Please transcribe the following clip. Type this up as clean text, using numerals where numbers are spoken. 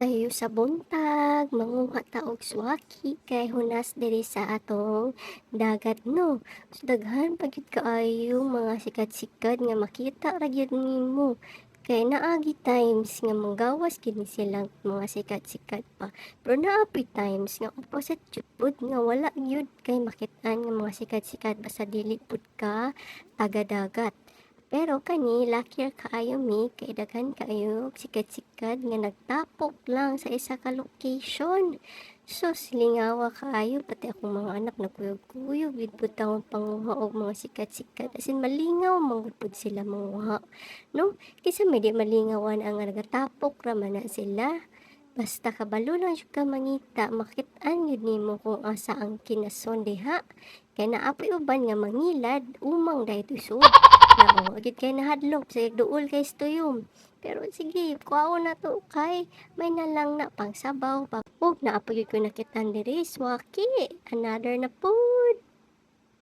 Kayo sa buntag, manguha ta og suwaki kay hunas diri sa atong dagat no. So, daghan pa gyud kaayong mga sikat-sikat nga makita ra gyud nimo. Kay naagi times nga manggawas gid ni silang mga sikat-sikat pa. Pero naapi times nga opposite jud pud nga wala gyud kay makit-an nga mga sikat-sikat basta dili pud ka taga dagat. Pero kani lucky kaayo mi kay daghan kaayo sikat-sikat nga nagtapok lang sa isa ka location. Sus, lingawa kaayo pati akong mga anak nagkuyog-kuyog gid pud taon panguha og mga sikat-sikat. As in malingaw man gud pud sila manguha. No? Kinsa may di malingawan ang nagatapok ra man na sila. Basta kabalo lang jud ka mangita, makit-an yun nimo kung asa ang kinason diha. Kay naapoy uban nga mangilad, umang dahito sud. Na o, agad kay nahadlok, sa duol kay tuyom. Pero sige, kuwaon na to kay may nalang na pang sabaw. Ug naapoy ko nakitan diri, swaki. Another na po.